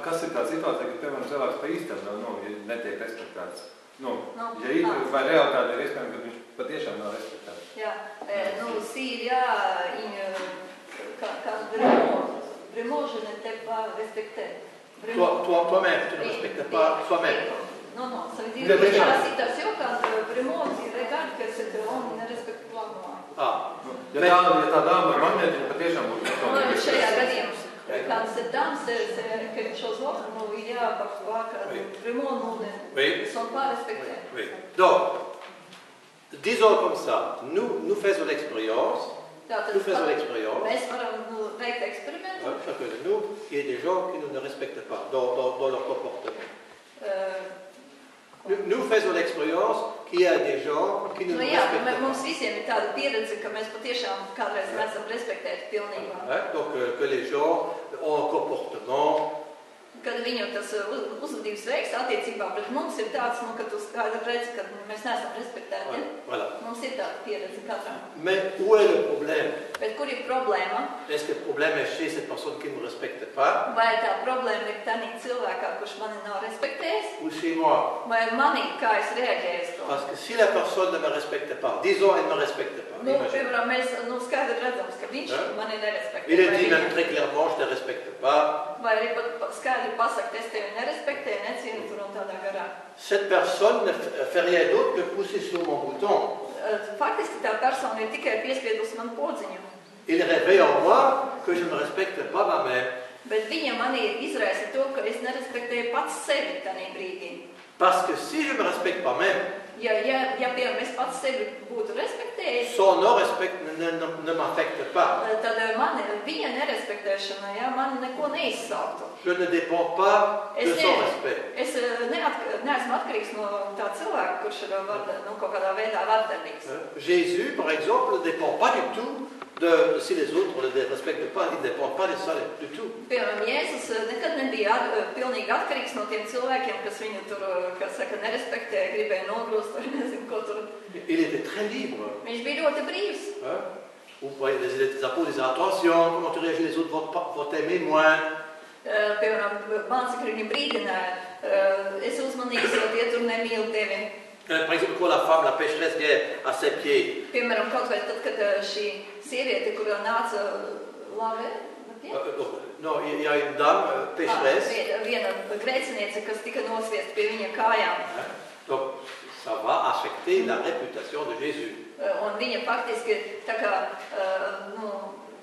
kas ir tā situācija, ka, piemēram, cilvēks pa īstam netiek respektēts? Vai realitāte ir iespējama, ka viņš patiešām nav respektēts? Jā, Sīrijā quand vraiment je n'étais pas respectée. Toi-même, tu ne respectes pas toi-même. Non, ça veut dire que c'est la situation quand vraiment tu regardes que cet homme ne respecte pas moi. Ja tā dāma ar magnētiņu patiešām būtu šajā gadījumā, quand cette dame, c'est quelque chose d'autre, il y a parfois que vraiment ne sont pas respectés. Oui. Donc, disons comme ça, nous faisons l'expérience. Nous faisons l'expérience. Chacun de nous, il y a des gens qui nous ne respectent pas dans leur comportement. Nous faisons l'expérience qu'il y a des gens qui nous ne respectent pas. Mums visiem ir tāda pieredze, ka mēs patiešām kādreiz neesam respektēti pilnībā. Donc, que les gens ont un comportement. Kad viņu tas uzvedības veiks attiecībā pret mums ir tāds, ka tu skaidri redzi, ka mēs neesam respektēti. Voilà. Mums ir tāda pieredze katram. Mais où est le problème? Bet kur ir problēma? Est-ce que le problème est chez cette personne qui ne me respecte pas? Vai tā problēma ir tādā cilvēkā, kurš mani nav respektējis? Ou chez moi? Vai manī, kā es reaģēju uz to? Parce que si la personne ne me respecte pas, disons elle ne me respecte pas. Piemēram, mēs skaidri redzams, ka viņš mani nerespektē. Il est dit même très clairement, je ne te respecte pas. Vai arī pat skaidri pasakt, es tevi nerespektēju, necienu tur un tādā garā. Cette personne ne fait rien d'autre que pousser sur mon bouton. Faktiski tā persona ir tikai piespiedusi man podziņu. Il réveille en moi que je ne respecte pas moi-même. Bet viņa manī izraisa to, ka es nerespektēju pats sevi tādā brīdī. Parce que si je ne me respecte pas même, ja piemēram, es pats sevi būtu respektējis, son non-respect ne m'affecte pas. Tad viņa nerespektēšana, man neko neizsauktu. Je ne dépends pas de son respect. Es neesmu atkarīgs no tā cilvēka, kurš ir kaut kādā veidā vardarbīgs. Jésus, par exemple, ne dépend pas du tout si les autres ne les respectent pas, il ne dépend pas de ça du tout. Piemēram, Jēzus nekad nebija pilnīgi atkarīgs no tiem cilvēkiem, kas viņu tur, kas saka, nerespektē, gribēja nogrūst, nezinu, ko tur. Il était très libre. Viņš bija ļoti brīvs. Ou les apôtres disaient, attention, comment tu réagis, les autres vont t'aimer moins. Piemēram, mācekļi viņu brīdināja, es uzmanīšu, jo tie tur nemīl tevi. Par exemple, quand la femme, la pécheresse, vient à ses pieds. Piemēram, kaut vai tad, kad šī sieviete, kurā nāca lavē, non, il y a une dame pécheresse. Viena grēciniece, kas tika nosviesta pie viņa kājām. Donc, ça va affecter la réputation de Jésus. Un viņa faktiski, tā kā,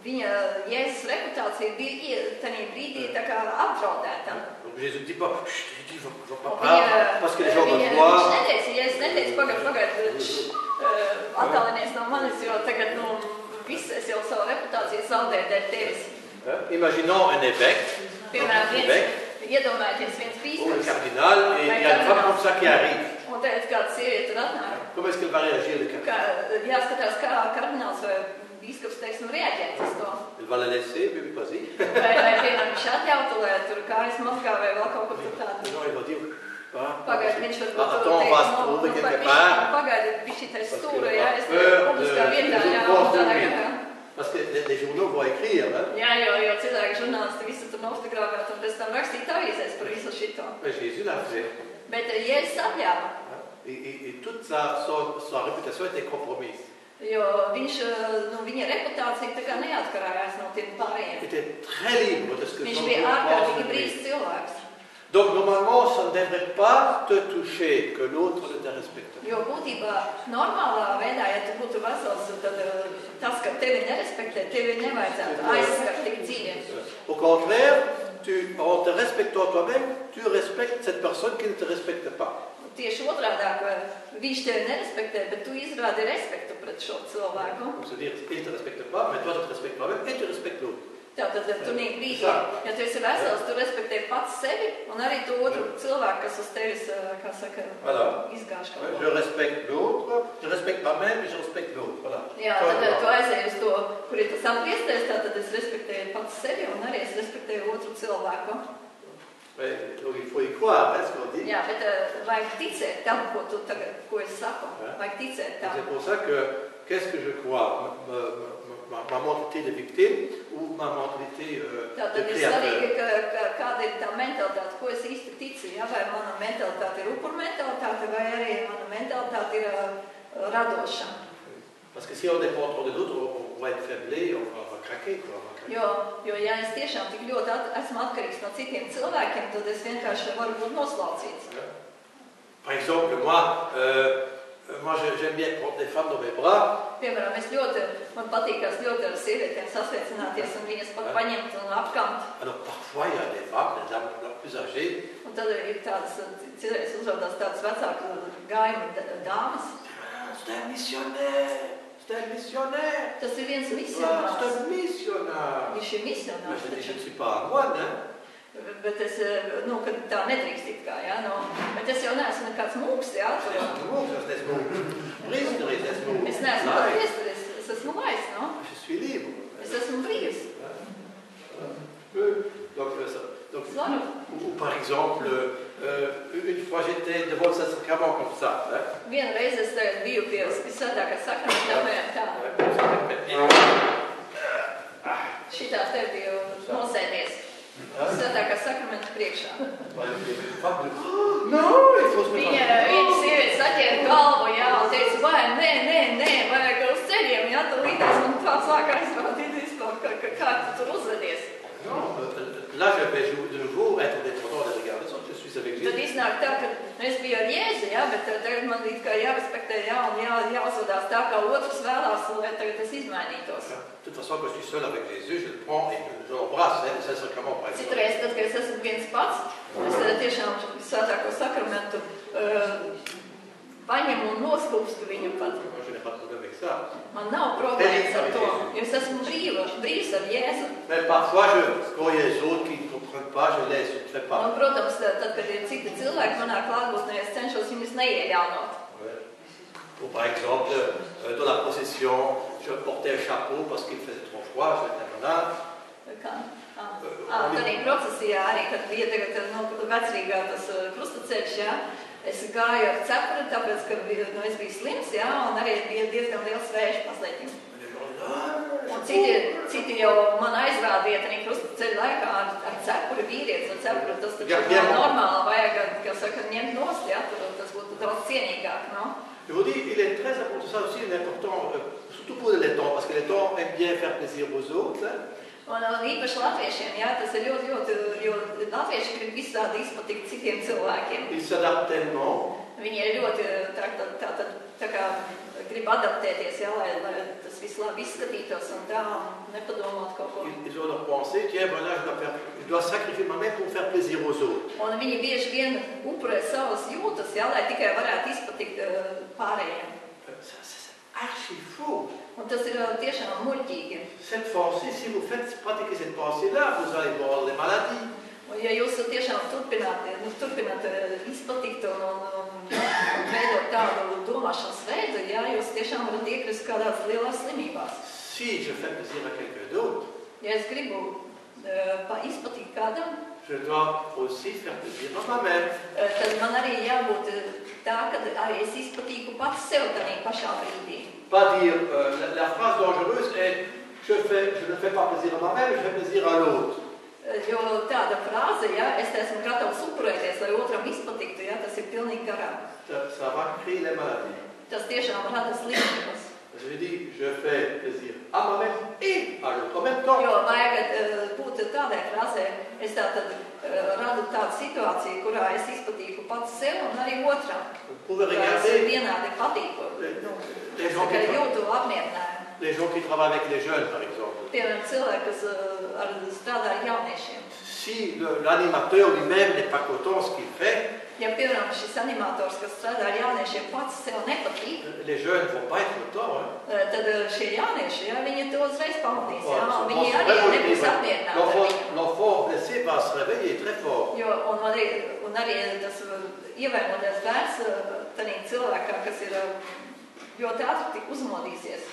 viņa Jēzus reputācija bija tajā brīdī tā kā apdraudēta. Donc Jésus ne dit pas, chut, va pas, parce que les gens veulent voir. Jēzus neteica, pagaid, attālinies no manis, jo tagad, viss es jau savu reputāciju zaudēju dēļ tevis. Imaginons un évêque, iedomājieties viens ou un bīskaps. cardinal, et il y a une femme comme ça qui arrive. Un tagad kāda sieviete tur atnāk. Comment est-ce qu'elle va réagir, le cardinal? Jāskatās, kā kardināls vai bīskaps, teiksim, reaģēt uz to. Elle va la laisser, mais vas-y. Vai piemēram, viņš atļautu, lai tur kājas mazgā vai vēl kaut ko tur tādu. Non, il va dire, Pagaid, viņš var pagaid, bišķitais stūra, es publiskā vietā, tādā garā. Parce que les journaux vont écrire. Jā, jo cilvēki žurnālisti visu tur nofotografēt un pēc tam rakstīt avīzēs par visu šito. Jésus l'a fait. Bet Jēzus atļāva. Et toute sa réputation était compromise. Jo viņa reputācija tā kā neatkarājās no tiem pārējiem. Il était très libre de ce que Viņš bija ārkārtīgi brīvs cilvēks. Donc normalement, ça ne devrait pas te toucher que l'autre ne te respecte pas. Jo būtībā normālā veidā, ja tu būtu vesels, tad tas, ka tevi nerespektē, tevi nevajadzētu aizskart tik dziļi. Au contraire, en te respectant toi-même, tu respectes cette personne qui ne te respecte pas. Tieši otrādāk, viņš tevi nerespektē, bet tu izrādi respektu pret šo cilvēku. C'est-à-dire, il ne te respecte pas, mais toi tu te respectes toi-même et tu respectes l'autre. Tātad tu brīdī, ja tu esi vesels, tu respektē pats sevi un arī to otru cilvēku, kas uz tevis, kā saka, izgāž kaut ko. Je respecte l'autre, je respecte moi-même et je respecte l'autre. Voilà. Jā, tad tu aizēji uz to, kur ir tas atgriezties, tātad es respektēju pats sevi un arī es respektēju otru cilvēku. Donc il faut y croire, ce qu'on dit. Jā, bet vajag ticēt tam, ko es saku. Vajag ticēt tam. C'est pour ça que qu'est-ce que je crois, ma mentalité de victime ou ma mentalité de créateur. Kāda ir tā mentalitāte, ko es īsti ticu, ja? Vai mana mentalitāte ir upur mentalitāte, vai arī mana mentalitāte ir radoša. Parce que si on dépend trop de l'autre, on va être faiblé, on va craquer, quoi. Jo, ja es tiešām tik ļoti esmu atkarīgs no citiem cilvēkiem, tad es vienkārši varu būt noslaucīts. Par exemple, moi j'aime bien prendre des femmes dans mes bras. Piemēram, man patīkās ļoti ar sievietēm sasveicināties un viņas pat paņemt un apkamt. Alors parfois il y a des femmes, des dames plus âgées. Un tad ir tādas, citreiz uzrādās tādas vecāku gājumu dāmas. C'est un missionnaire. C'est un missionnaire. Tas ir viens misionārs. C'est un missionnaire. Viņš ir misionārs. Je ne suis pas moine, hein? Bet es, kad tā nedrīkst it kā, jā, bet es jau neesmu nekāds mūks, jā. Es neesmu priesteris, es esmu laists, no? Es esmu brīvs. Ou par exemple, une fois j'étais devant le sacrement comme ça. Vienreiz es biju pie svētākā sakramenta tā. Šitā te biju nosēdies. Svētākā sakramenta priekšā. Viņa sieviete saķēra galvu, jā, un teica, vai, nē, vajag uz ceļiem, jā, tu līdās, un tā sāka aizvādīt vispār, kā tu tur uzvedies. Là, je vais de nouveau être dépendant des regards des autres, je suis avec Jésus. Tad iznāk tā, ka es biju ar Jēzu, jā, bet tagad man it kā jārespektē, jā, un jāuzvedās tā, kā otrs vēlās, lai tagad es izmainītos. De toute façon, quand je suis seul avec Jésus, je le prends et je l'embrasse, c'est sacrement par exemple. Citreiz, tad, kad es esmu viens pats, es tiešām svētāko sakramentu paņemu un noskūpstu viņu pat. Man nav problēmas ar to, jo es esmu brīvs ar Jēzu. Mais parfois, quand il y a les autres qui ne comprennent pas, je laisse, je ne fais pas. Un, protams, tad, kad ir citi cilvēki manā klātbūtnē, es cenšos viņus neieļaunot. Ou par exemple, dans la procession, je portais un chapeau parce qu'il faisait trop froid, je mettais mon âme. Tādā procesijā arī, kad bija tagad vecrīgā tas krustaceļš, jā, es gāju ar cepuri, tāpēc, ka es biju slims, jā, un arī bija diezgan liels vējš mazliet. Un citi jau man aizrādīja arī krustaceļa laikā ar cepuri vīrietis, ar cepuri tas taču nav normāli, vajag, kā saka, ņemt nost, jā, tas būtu daudz cienīgāk, no? Je vous dis, il est très important, ça aussi est important, surtout pour les Lettons, parce que les Lettons aiment bien faire plaisir aux autres. Un īpaši latviešiem, jā, tas ir ļoti, jo latvieši grib visādi izpatikt citiem cilvēkiem. Ils s'adaptent tellement. Viņi ir ļoti tā kā grib adaptēties, jā, lai tas viss labi izskatītos un tā nepadomāt kaut ko. Ils ont leur pensée, tiens, ben là, je dois sacrifier moi-même pour faire plaisir aux autres. Un viņi bieži vien upurē savas jūtas, jā, lai tikai varētu izpatikt pārējiem. Archi faux. Un tas ir tiešām muļķīgi. Cette pensée, si vous pratiquez cette pensée-là, vous allez voir les maladies. Un ja jūs tiešām turpināt izpatikt un veidot tādu domāšanas veidu, jā, jūs tiešām varat iekrist kādās lielās slimībās. Si je fais plaisir à quelqu'un d'autre, ja es gribu izpatikt kādam, je dois aussi faire plaisir à moi-même. Tad man arī jābūt tā, ka arī es izpatīku pats sev tādā pašā brīdī. Pas dire, la phrase dangereuse est je ne fais pas plaisir à moi-même, je fais plaisir à l'autre. Jo tāda frāze, ja, es esmu gatavs upurēties, lai otram izpatiktu, ja, tas ir pilnīgi garām. Ça va créer les maladies. Tas tiešām rada slimības. Je dis, je fais plaisir à moi-même et à l'autre en même temps. Jo vajag būt tādai frāzē, es tātad radu tādu situāciju, kurā es izpatīku pats sev un arī otram. Tas ir vienādi patīkami. Jūtu apmierinājumu. Les gens qui travaillent avec les jeunes, par exemple. Piemēram, cilvēki, kas strādā ar jauniešiem. Si l'animateur lui-même n'est pas content de ce qu'il fait, ja, piemēram, šis animators, kas strādā ar jauniešiem, pats sev nepatīk, les jeunes ne vont pas être contents. Tad šie jaunieši, ja, viņi to uzreiz pamatīs, ja, un viņi arī nebūs apmierināti ar viņu. L'enfant blessé va se réveiller très fort. Jo, un arī tas ievainotais bērns tādā cilvēkā, kas ir ļoti ātri uzmodīsies.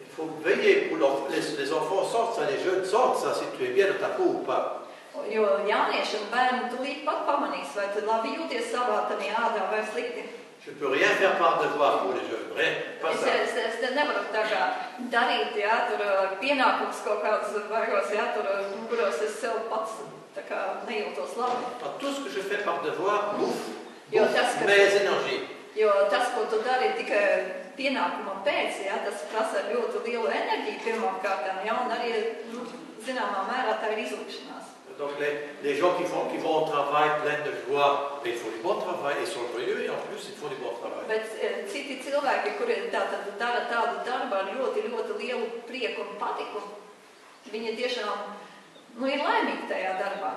Il faut veiller pour les enfants sortent ça, les jeunes sortent ça, si tu es bien dans ta peau ou pas. Jo jaunieši un bērni tūlīt pat pamanīs, vai tu labi jūties savā tādā ādā vai slikti. Je ne peux rien faire par devoir pour les jeunes. Pas ça. Es te nevaru tā kā darīt, jā, tur pienākums kaut kāds vaigos, jā, tur, kuros es sev pats tā kā nejūtos labi. Tout ce que je fais par devoir bouffe mes énergies. Jo tas, ko tu dari tikai pienākuma pēc, jā, tas prasa ļoti lielu enerģiju pirmām kārtām, jā, un arī, zināmā mērā tā ir izlikšanās. Donc les gens qui vont au travail pleins de joie, ils font du bon travail, ils sont joyeux et en plus ils font du bon travail. Bet citi cilvēki, kuri tātad dara tādu darbu ar ļoti, ļoti lielu prieku un patiku, viņi tiešām, ir laimīgi tajā darbā.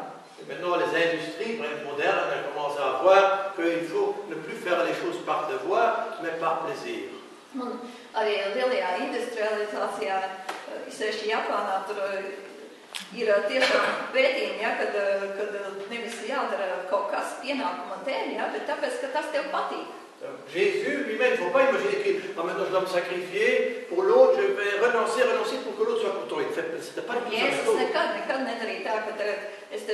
Maintenant les industries modernes, elles commencent à voir qu'il faut ne plus faire les choses par devoir, mais par plaisir. Un arī lielajā industrializācijā, īpaši Japānā, tur ir tiešām pētījumi, ja, kad nevis jādara kaut kas pienākuma dēļ, ja, bet tāpēc, ka tas tev patīk. Jésus lui-même, il ne faut pas imaginer que maintenant je dois me sacrifier pour l'autre, je vais renoncer pour que l'autre soit content. C'était pas du tout ça. Jēzus nekad nedarīja tā, ka tagad es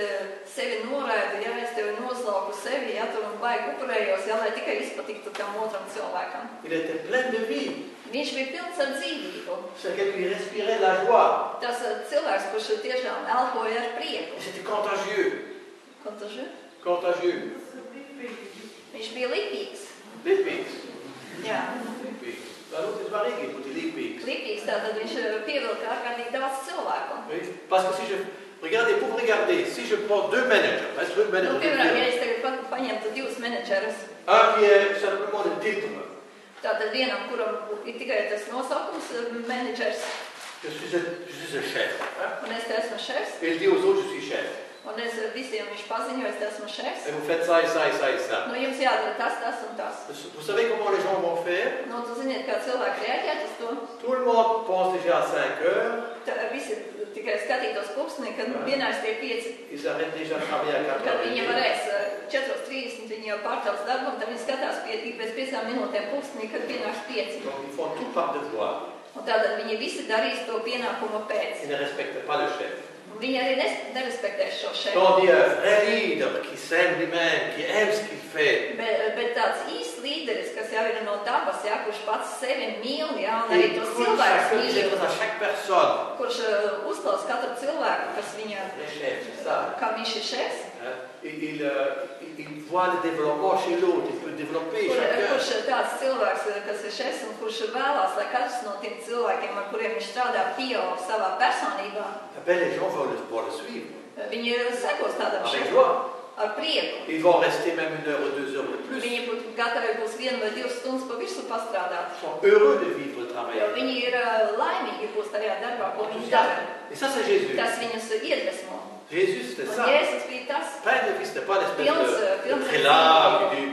sevi noraidu, ja, es tevi noslauku sevi, ja, tur un baigi upurējos, ja, lai tikai izpatiktu tam otram cilvēkam. Il était plein de vie. Viņš bija pilns ar dzīvību. C'est quelqu'un qui respirait la joie. Tas cilvēks, kurš tiešām elpoja ar prieku. C'était contagieux. Contagieux. Viņš bija lipīgs. Lipīgs. Jā. Lipīgs. Alors c'est pareil qu'il faut lipīgs. Lipīgs, tātad viņš pievilka ārkārtīgi daudz cilvēku. Oui, parce que si je regardez, pour regarder, si je prends deux managers, piemēram, ja es tagad paņemtu divus menedžerus. Un qui est simplement le titre. Tātad vienam, kuram ir tikai tas nosaukums, menedžers. Je suis un chef. Un es te esmu šefs. Et je dis aux autres, je suis chef. Un es visiem viņš paziņoju, es te esmu šefs. Et vous faites ça et ça et ça et ça. Jums jādara tas un tas. Vous savez comment les gens vont faire? Tu ziniet, kā cilvēki reaģēt uz to? Tout le monde pense déjà à 5 heures. Visi tikai skatītos pulksteni, kad vienāds tie 5. Ils arrêtent déjà de travailler à 4 heures. Kad viņi varēs 4:30, viņi jau pārtrauc darbu, un tad viņi skatās pēc 5 minūtēm pulksteni, kad pienāks 5. Donc ils font tout par devoir. Un tātad viņi visi darīs to pienākumu pēc. Ils ne respectent pas le chef. Viņi arī nerespektēs šo šefu. Tandis un vrai leader qui s'aime lui-même, qui aime ce qu'il fait. Bet tāds īsts līderis, kas jau ir no dabas, ja, kurš pats sevi mīl, ja, un arī tos cilvēkus mīl, kurš uzklaus katru cilvēku, kas viņa, kā viņš ir šefs. Il voit le développement chez l'autre, il peut développer chacun. Kurš tāds cilvēks, kas ir šefs un kurš vēlās, lai katrs no tiem cilvēkiem, ar kuriem viņš strādā, pieaug savā personībā. Les gens vont le suivre. Viņi sekos tādam šefam. Ar prieku. Ils vont rester même 1 heure ou 2 heures de plus. Viņi būtu gatavi būs 1 vai 2 stundas pa visu pastrādāt. Ils sont heureux de vivre le travail. Jo viņi ir laimīgi būs tajā darbā, ko viņi dara. Et ça c'est Jésus. Tas viņus iedvesmo. Jésus c'était ça. Un Jēzus bija tas. Pas c'était pas l'espèce de prélat qui dit.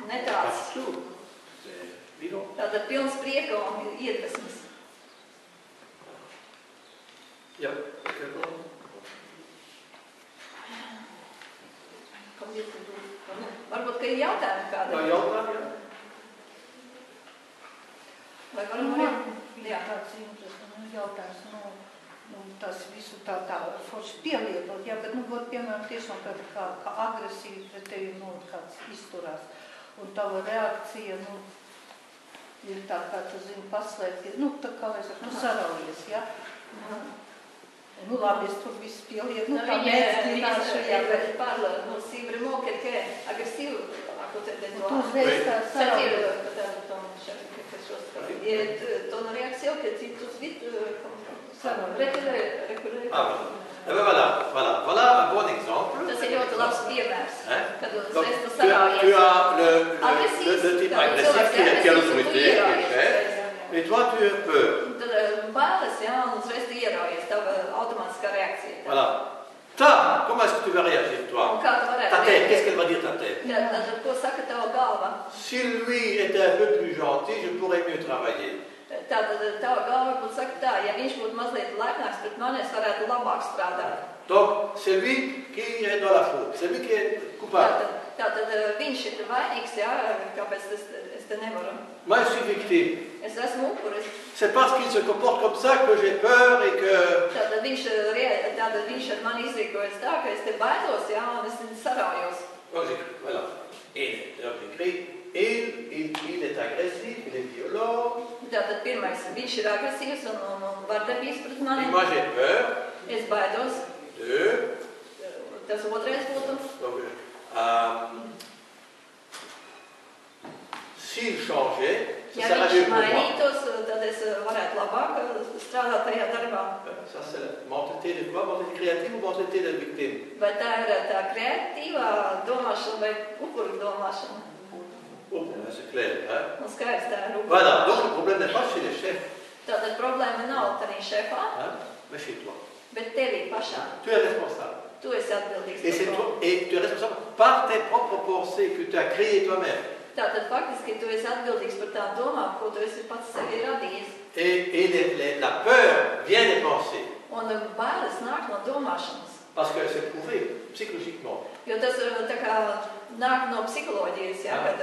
Ne tāds. Tātad pilns prieka un iedvesmas. Jā. Varbūt, ka ir jautājumi kādi? Jā, jautājumi, jā. Vai varam arī? Jā, tāds jautājums, tas visu tā forši pielietot, jā, bet, piemēram, tiešām kā agresīvi pret tevi, kāds izturās. Un tava reakcija, ir tā, kā tu zini, paslēpties, tā kā lai saka, saraujies, jā. Labi, es tur visu pielietu, tā mēģināšu, jā. Viņi parla, si vraiment quelqu'un agressif à côté de toi. Uzreiz tā saraujies. Et ton réaction que tu tout de suite reculer. Voilà un bon exemple. Tas ir ļoti labs piemērs. Kad uzreiz tu Tu as le type agressif qui a l'autorité, qui est chef, et toi tu as peur. Tad bailes, jā, un uzreiz tu ieraujies, tava automātiskā reakcija. Voilà. Comment est-ce que tu vas réagir, toi? Ta tête, qu'est-ce qu'elle va dire ta tête? Ko saka tava galva? Si lui était un peu plus gentil, je pourrais mieux travailler. Tātad tava galva varbūt saka tā, ja viņš būtu mazliet laipnāks pret mani, es varētu labāk strādāt. Donc, c'est lui qui est dans la faute, c'est lui qui est coupable. Tātad viņš ir vainīgs, jā, kāpēc es te nevaru. Moi, je suis victime. Es esmu upuris. C'est parce qu'il se comporte comme ça que j'ai peur et que... Tātad viņš ar mani izrīkojas tā, ka es te baidos, jā, un es saraujos. Voilà. Et donc écrit, il est agressif, il est violent. Tātad pirmais, viņš ir agresīvs un vardarbīgs pret mani. Et moi j'ai peur. Es baidos. Tas otrais būtu. S'il changeait, ça Ja serait viņš mieux pour moi. mainītos, tad es varētu labāk strādāt tajā darbā. Ça c'est la mentalité de quoi? Mentalité créative ou mentalité de victime? Vai tā ir tā kreatīvā domāšana vai upuru domāšana? Oh, c'est clair, hein? Un skaidrs tā ir upuru. Voilà, donc le problème n'est pas chez les chefs, Tātad problēma nav tādā šefā, hein? Mais chez toi. bet tevī pašā. Tu es responsable. Tu esi atbildīgs Et, c'est par to. toi, et tu es responsable par tes propres pensées que tu as créées toi-même. Tātad faktiski tu esi atbildīgs par tām domām, ko tu esi pats sevi radījis. Et la peur vient des pensées. Un bailes nāk no domāšanas. Parce que c'est prouvé psychologiquement. Jo tas tā kā nāk no psiholoģijas, ja, kad...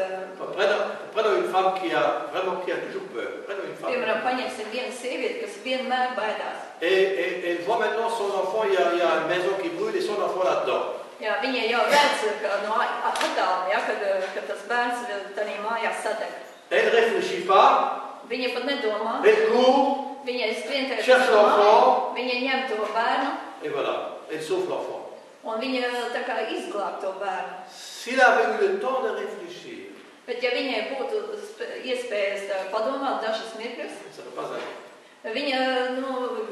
Prenons une femme qui a toujours peur. Prenons une femme. Piemēram, paņemsim vienu sievieti, kas vienmēr baidās. Et elle voit maintenant son enfant, il y a une maison qui brûle et son enfant là-dedans. Jā, viņa jau redz, ka no attāluma, ja, kad tas bērns tādā mājās sadeg. Elle ne réfléchit pas. Viņa pat nedomā. Elle court. Viņa skrien pēc Cherche l'enfant. Viņa ņem to bērnu. Et voilà, elle sauve l'enfant. Un viņa tā kā izglāb to bērnu. S'il avait eu le temps de réfléchir, Bet ja viņai būtu iespējas padomāt dažas mirkļus, ça ne peut pas aller. viņa,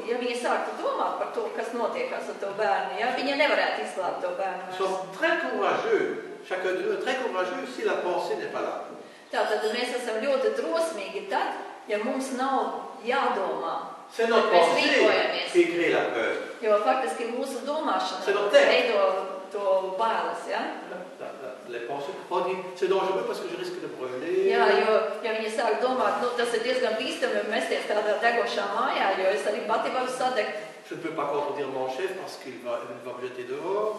ja viņa sāktu domāt par to, kas notiekās ar to bērnu, ja, viņa nevarētu izglābt to bērnu. Ils sont très courageux, chacun de nous est très courageux si la pensée n'est pas là. Tātad mēs esam ļoti drosmīgi tad, ja mums nav jādomā. C'est notre Mēs pensée rīkojamies. qui crée la peur. Jo faktiski mūsu domāšana C'est notre tête. veido to bailes, ja? Les pensées, on dit c'est dangereux parce que je risque de brûler. Jā, jo, ja viņi sāk domāt, tas ir diezgan bīstami mesties tādā degošā mājā, jo es arī pati varu sadegt. Je ne peux pas contredire mon chef parce qu'il va me jeter dehors.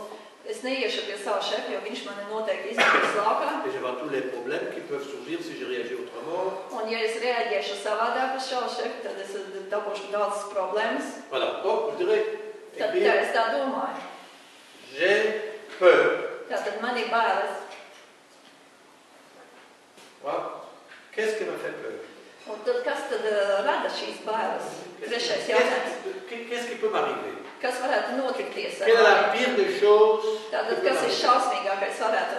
Es neiešu pie savu šefu, jo viņš mani noteikti izmetīs laukā. Et je vois tous les problèmes qui peuvent surgir si je réagis autrement. Un ja es reaģēšu savādāk uz savu šefu, tad es dabūšu daudz problēmas. Voilà, donc je dirais, Tad tā es tā domāju. j'ai peur. Tātad man ir bailes. Voilà. Qu'est-ce qui me fait peur? Un tad kas tad rada šīs bailes? Trešais jautājums. Qu'est-ce qui peut m'arriver? Kas varētu notikties ar Quelle est la mani? pire des choses? Tātad, kas ir šausmīgākais varētu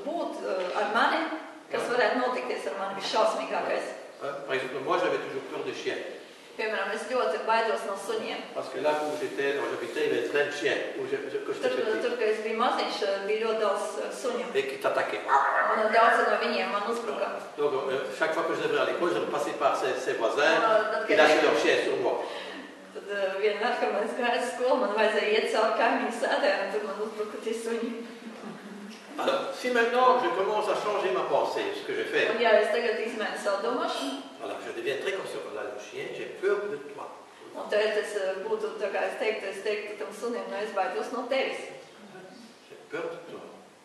būt ar mani? Kas varētu notikties ar mani visšausmīgākais? Par exemple, moi j'avais toujours peur des chiens. Piemēram, es ļoti baidos no suņiem. Parce que là où j'habitais, il y avait plein de chiens. Quand j'étais petit. Tur, kad es biju maziņš, bija ļoti daudz suņu. Et qui t'attaquaient. Un daudz no viņiem man uzbruka. Donc, chaque fois que je devais aller à l'école, je repassais par ses voisins qui lâchaient leurs chiens sur moi. Tad vienmēr, kad mēs gājām uz skolu, man vajadzēja iet cauri kaimiņu sēdē, un tur man uzbruka tie suņi. Alors, si maintenant je commence à changer ma pensée, ce que je fais, Un ja es tagad izmainu savu domāšanu, voilà, je deviens très conscient. Là, le chien, j'ai peur de toi. un tad es būtu, tā kā es teiktu tam sunim, es baidos no tevis. J'ai peur de toi.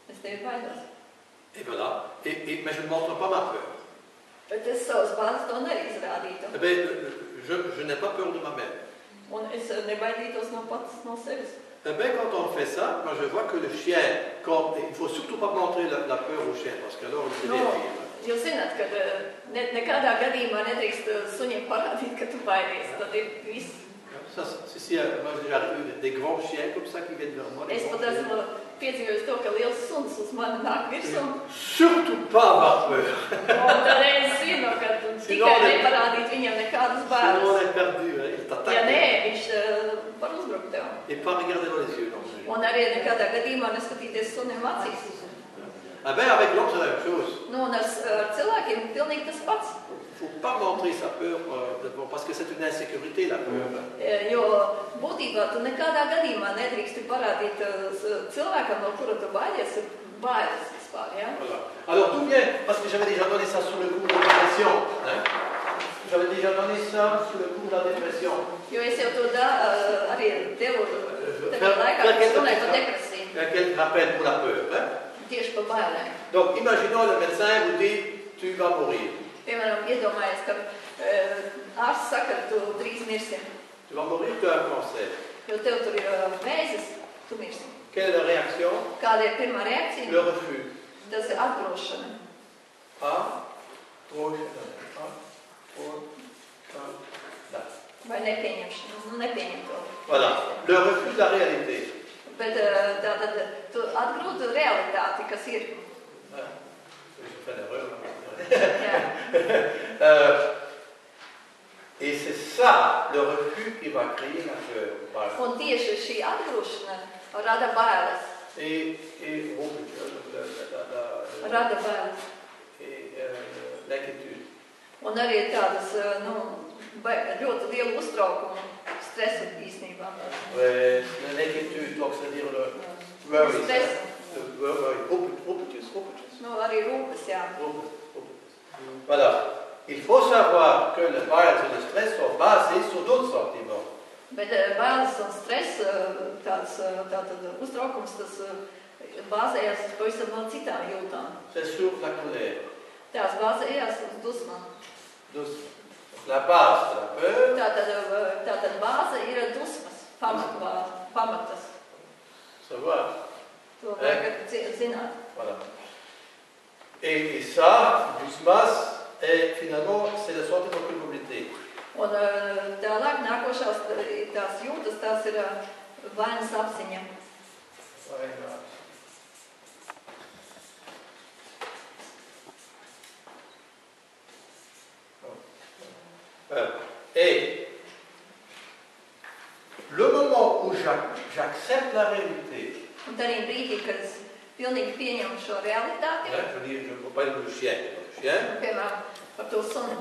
Es tevi baidos. Et voilà. Mais je ne montre pas ma peur. Bet es savas bailes to neizrādītu. Eh bien, je n'ai pas peur de ma-même. Un es nebaidītos no pats no sevis. Eh bien, quand on fait ça, moi je vois que le chien, il ne faut surtout pas montrer la peur au chien, parce qu'alors il se défile. Jūs zināt, ka nekādā gadījumā nedrīkst suņiem parādīt, ka tu baidies. Tad ir viss. Ça, moi j'ai arrivé des grands chiens comme ça qui viennent vers moi. Es pat esmu piedzīvojis to, ka liels suns uz mani nāk virsū. Surtout pas avoir peur. Un tad es zinu, ka tikai neparādīt viņam nekādas Sinon bailes. on est perdu, hein, il Ja t'attaque. nē, viņš var uzbrukt tev. Et pas regarder dans les yeux non plus. Un arī nekādā gadījumā neskatīties sunim acīs. Ah ben avec l'homme c'est la même chose. Nu, un ar cilvēkiem ir pilnīgi tas pats. Il ne faut pas montrer sa peur, parce que c'est une insécurité la peur. Jo būtībā tu nekādā gadījumā nedrīksti parādīt cilvēkam, no kura tu baidies, ir bailes vispār, ja? Voilà. Alors d'où vient, parce que j'avais déjà donné ça sous le coup de la dépression. Hein? J'avais déjà donné ça sous le coup de la dépression. Jo es jau to arī devu tajā laikā, kad es runāju par depresiju. Quel rappel pour la peur. Hein? Tieši par bailēm. Donc imaginons le médecin vous dit tu vas mourir. Piemēram, iedomājies, ka ārsts saka, ka tu drīz mirsi. Tu vas mourir, tu as un cancer. Jo tev tur ir vēzis, tu mirsi. Quelle est la réaction? Kāda ir pirmā reakcija? Le refus. Tas ir atgrūšana. Vai nepieņemšana. Nu, nepieņem to. Voilà, le refus de la réalité. Bet tātad tu atgrūti realitāti, kas ir. Et c'est ça, le refus qui va créer la peur. Voilà. Un tieši šī atgrūšana rada bailes. Rada bailes. L'inquiétude. Un arī tādas, nu, ļoti lielu uztraukumu, stresu īstenībā. L'inquiétude, donc c'est-à-dire le worry. Stress. Nu, arī rūpes, jā. Voilà. Il faut savoir que le bailes et le stress sont basés sur d'autres sentiments. Bet bailes un stress, tātad uztraukums, tas bāzējās uz pavisam vēl citām jūtām. C'est sur la colère. Tās bāzējās uz dusmām. La base de la peur. Tātad bāze ir dusmas, pamatas. Savoir. To vajag zināt. Voilà. Et ça, dusmas, et finalement, c'est le sentiment de culpabilité. Un tālāk nākošās tās jūtas, tās ir vainas apziņa. Et le moment où j'accepte la réalité, Un tad arī brīdī, kad es pilnīgi pieņemu šo realitāti, je ne parle pas du chien. piemēram, par to sunu.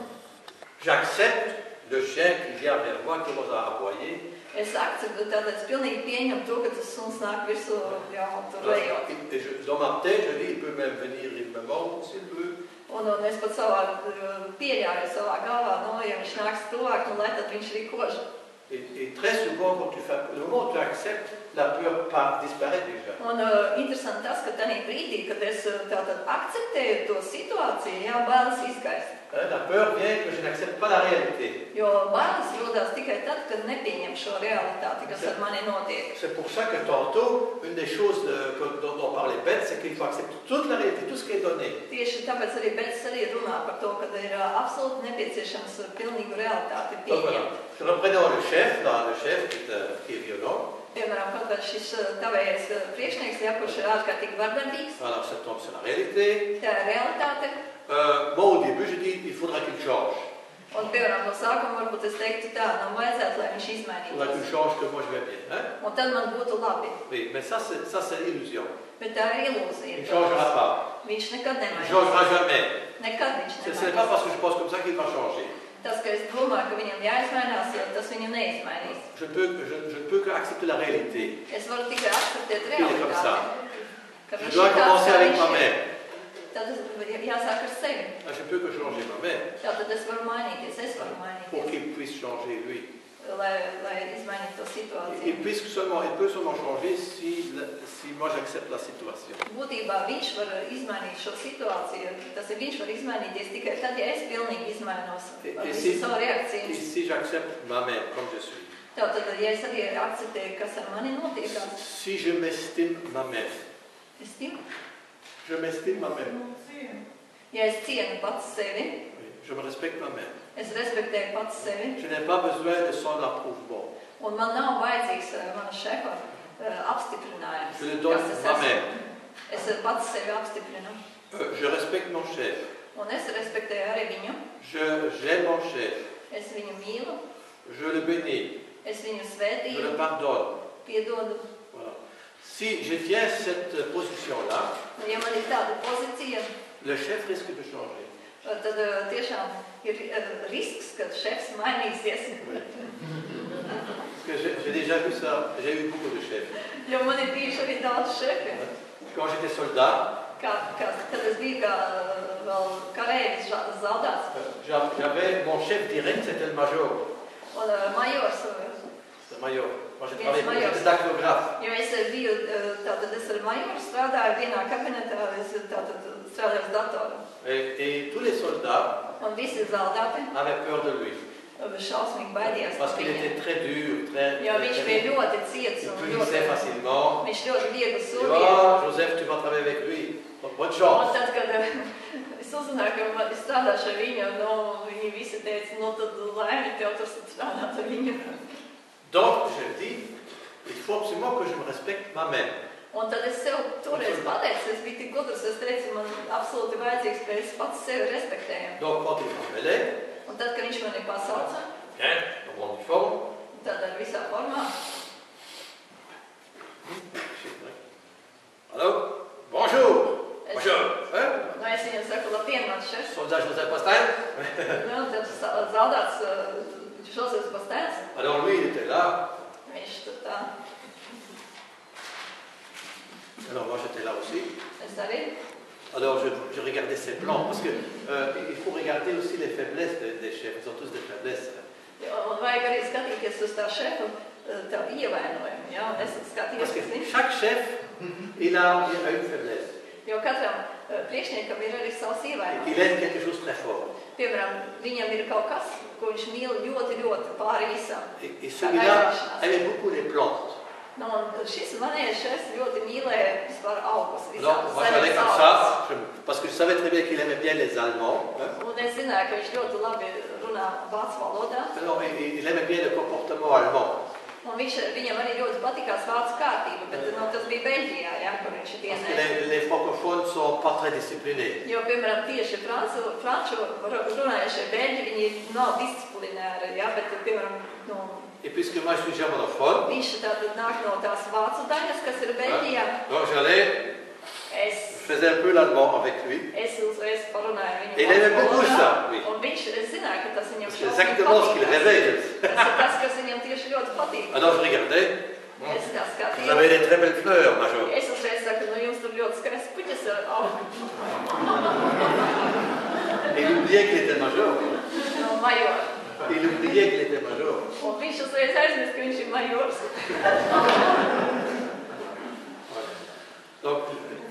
J'accepte le chien qui vient vers moi, qui commence à aboyer. Es akceptu, tātad es pilnīgi pieņemu to, ka tas suns nāk virsū jau tur lejot. Dans ma tête, je dis, il peut même venir, il me mord s'il veut. Un es pat pieļauju savā galvā, no, ja viņš nāks tuvāk, nu, lai tad viņš arī kož. Et très souvent, quand le moment où tu acceptes, la peur disparaît déjà. Un interesanti tas, ka tajā brīdī, kad es tātad akceptēju to situāciju, jā, bailes izgaist. La peur vient que je n'accepte pas la réalité. Jo bailes rodās tikai tad, kad nepieņem šo realitāti, kas ar mani notiek. C'est pour ça que tantôt, une des choses dont on parlait bête, c'est qu'il faut accepter toute la réalité, tout ce qui est donné. Tieši tāpēc arī Bets arī runā par to, ka ir absolūti nepieciešams pilnīgu realitāti pieņemt. Reprenons le chef qui est violent. Piemēram, kaut kāds šis tavējais priekšnieks, ja, kurš ir ārkārtīgi vardarbīgs. Alors, ça tombe sur la réalité. Tā ir realitāte. Moi, au début, je dis il faudra qu'il change. Un, piemēram, no sākuma varbūt es teiktu tā, nav vajadzētu, lai viņš Il faudra qu'il izmainītos. change, que moi je vais bien. Hein? Un tad man būtu labi. Oui, mais ça c'est l'illusion. Bet tā ir ilūzija. Il ne changera pas. Viņš nekad Il ne nemainīs. changera jamais. Nekad viņš Ce n'est pas nemainīs. parce que je pense comme ça qu'il va changer. Tas, ka es domāju, ka viņam jāizmainās, tas viņu neizmainīs. Je ne peux que accepter la réalité. Es varu tikai akceptēt Il est comme realitāti. ça. Ka Je viņš dois ir tāds, commencer kā avec viņš ma ir. mère. Tad jāsāk ar sevi. Je peux que changer ma mère Tātad es varu mainīties, es varu pour mainīties, qu'il puisse changer lui. lai izmainītu to situāciju. Il peut seulement changer si moi j'accepte la situation. Būtībā viņš var izmainīt šo situāciju. Tas ir viņš var izmainīties tikai tad, ja es pilnīgi izmainos ar visu savu Et reakciju. si j'accepte ma mère comme je suis, Tātad, ja es arī akceptēju, kas ar mani notiekās, si je m'estime ma mère, es timu. je m'estime ma mère, Ja es cienu pats sevi, oui, je me respecte ma mère, es respektēju pats sevi, je n'ai pas besoin de son approuvement. un man nav vajadzīgs mana šefa apstiprinājums. Je le donne kas es ma esmu. mère. Es pats sevi apstiprinu. Je respecte mon chef, Un es respektēju arī viņu. j'aime mon chef, Es viņu mīlu, je le bénis, es viņu je le svētīju, pardonne. piedodu. Voilà. Si je tiens cette position-là, Un, ja man ir tāda pozīcija, le chef risque de changer. tad tiešām ir risks, ka šefs mainīsies. Parce que j'ai déjà vu ça, j'ai eu beaucoup de chefs. Jo man ir bijuši arī daudz šefi. Quand j'étais soldat, Kad es biju kā vēl karēvis zaldāts. j'avais mon chef direct, c'était le major. Un majors, Le major. Moi, j'ai Yes, travaillé pour major. des dactylographes. jo es biju, tātad es ar majoru strādāju vienā kabinetā, es tātad strādāju uz datoru. Et tous les soldats Un visi zaldāti avaient peur de lui. šausmīgi baidījās Parce no qu'il viņa. était très dur, très... Jo viņš bija ļoti ciets Il un punissait facilement. viņš ļoti viegli Tu sodīja. vois, Joseph, tu vas travailler avec lui. Donc, bonne chance. Un tad, kad es uzzināju, ka es strādāšu ar viņu, viņi visi teica, tad laimi tev tur strādāt ar viņu. Donc, je dis, il faut absolument que je me respecte ma mère. Un tad es sev toreiz pateicu, es biju tik gudrs, es teicu, man absolūti vajadzīgs, ka es pats sevi respektēju. Donc, quand il m'appelait, Un tad, kad viņš mani pasauca, dans mon uniforme, tad ar visā formā. Allô? Bonjour! Bonjour! Es viņam saku, labdien, mans šefs. Soldat Joseph Pastel? Tad zaldāts Josefs Pastēns. Alors lui, il était là. Viņš tur tā. Alors moi, j'étais là aussi. Es arī. Alors je regardais ses plans, parce que il faut regarder aussi les faiblesses des chefs. Ils ont tous des faiblesses. Un vajag arī skatīties uz tā šefa tā ievainojumu, ja? Es skatījos Parce que uz viņu. chaque chef, il a une faiblesse. Jo katram priekšniekam ir arī savs ievainojums. Il aime quelque chose très fort. Piemēram, viņam ir kaut kas, ko viņš mīl ļoti, ļoti pāri visam. Et celui-là aimait beaucoup les plantes. Nu, un šis manējais šefs ļoti mīlēja vispār augus. Donc moi j'allais comme ça, parce que je savais très bien qu'il aimait bien les Allemands. Un es zināju, ka viņš ļoti labi runā vācu valodā. Alors il aimait bien le comportement allemand. Un viņam arī ļoti patikās vācu kārtība, bet tas bija Beļģijā, ja, kur viņš ir dienējis. Les francophones ne sont pas très disciplinés. Jo, piemēram, tieši franču runājušie Beļģi, viņi nav disciplinēri, ja, bet, piemēram, Et puisque moi je suis germanophone, viņš tātad nāk no tās vācu daļas, kas ir Beļģijā. Donc j'allais, je faisais un peu l'allemand avec lui. Es uzreiz parunāju viņu Il aimait beaucoup ça, oui. Un es zināju, ka tas viņam C'est exactement ce qu'il rêvait. Tas ir tas, kas viņam tieši ļoti patīk. Alors je regardais. Es tā skatījos. Vous avez des très belles fleurs, Major. Es uzreiz saku, jums tur ļoti skaists puķis aug. Et il oubliait qu'il était major. No, major. Il oubliait qu'il était major. Un viņš uzreiz aizmirst, ka viņš ir majors. Donc,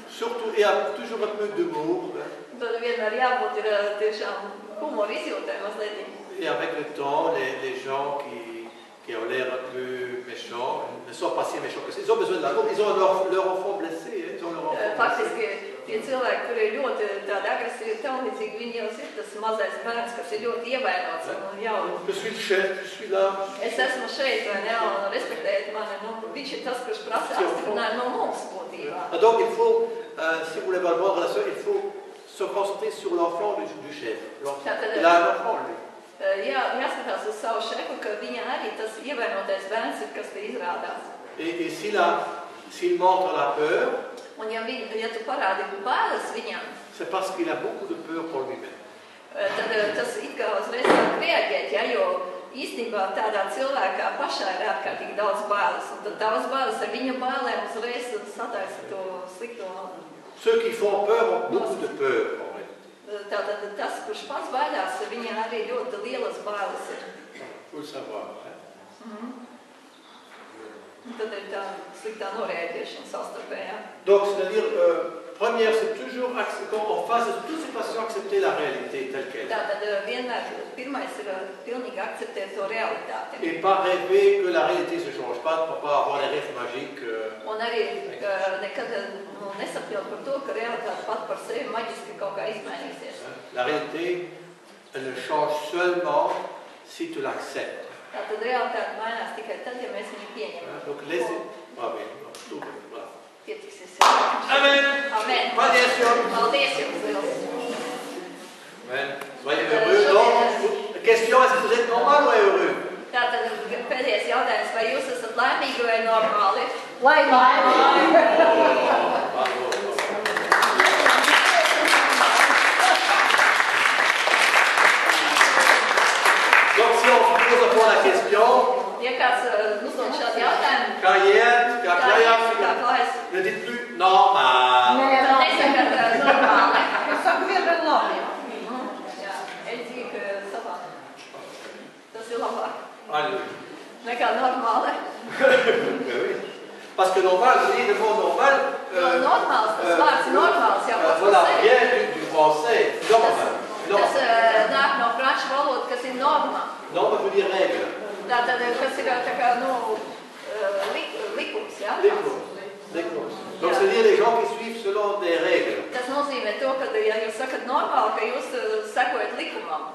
surtout, il y a toujours un peu d'humour. Tad vienmēr jābūt ir tiešām humora izjūtē mazliet. Et avec le temps, les gens qui ont l'air un peu méchants ne sont pas si méchants que ça. Ils ont besoin de l'amour. Ils ont leur enfant blessé. Ils ont leur enfant Faktiski, tie cilvēki, kuri ir ļoti tādi agresīvi, taunīdzīgi, viņi jau ir tas mazais bērns, kas ir ļoti ievainots. Je suis le chef, je suis là. Es esmu šeit, vai ne, un respektējiet mani. Viņš ir tas, kurš prasa apstiprinājumu no mums būtībā. Donc il faut, si vous voulez avoir une bonne relation, il faut se concentrer sur l'enfant du chef. Il a un enfant, lui. Jāskatās uz savu šefu, ka viņa arī tas ievainotais bērns ir, kas te izrādās. Et s'il montre la peur, un ja tu parādi bailes viņam, c'est parce qu'il a beaucoup de peur pour lui-même. Tad tas it kā uzreiz sāk reaģēt, ja, jo īstenībā tādā cilvēkā pašā ir ārkārtīgi daudz bailes, un tad daudz bailes ar viņa bailēm uzreiz sataisa to slikto. Ceux qui font peur ont beaucoup de peur. Tātad tas, kurš pats baidās, viņa arī ļoti lielas bailes ir. Faut le savoir. Tad ir tā sliktā noreaģēšana savstarpējā. Donc, c'est-à-dire, première, c'est toujours, en face de toutes ces situations, accepter la réalité telle qu'elle est. Tātad vienmēr pirmais ir pilnīgi akceptēt to realitāti. Et pas rêver que la réalité ne se change pas, pour pas avoir les rêves magiques. Un arī nekad nesapņot par to, ka realitāte pat par sevi maģiski kaut kā izmainīsies. La réalité, elle ne change seulement si tu l'acceptes. Tātad realitāte mainās tikai tad, ja mēs viņu pieņemam. Donc, laissez. Ah oui, tout voilà. Pietiksies. Amen. Amen. Paldies jums. Paldies jums liels. Amen. Soyez heureux. Donc, question, est-ce que vous êtes normal ou heureux? Tātad pēdējais jautājums, vai jūs esat laimīgi vai normāli? Laimīgi. Donc, si on pose encore la question, Ja kāds uzdod šādu jautājumu, kā klājas, ne dites plus normal. tad nesakat normāli. Es saku vienmēr labi. Jā, es dzīvu savā. Tas ir labāk. Alléluia. Nekā normāli. Parce que normal, je dis le mot normal. Normāls, tas vārds normāls jau pats Voilà, par sevi. vient du français. Normal. Tas nāk no franču valodas, kas ir norma. Norme veut dire règle. Tātad, kas ir tā kā, likums, jā? Likums. Donc, c'est-à-dire les gens qui suivent selon des règles. Tas nozīmē to, ka, ja jūs sakat normāli, ka jūs sekojat likumam.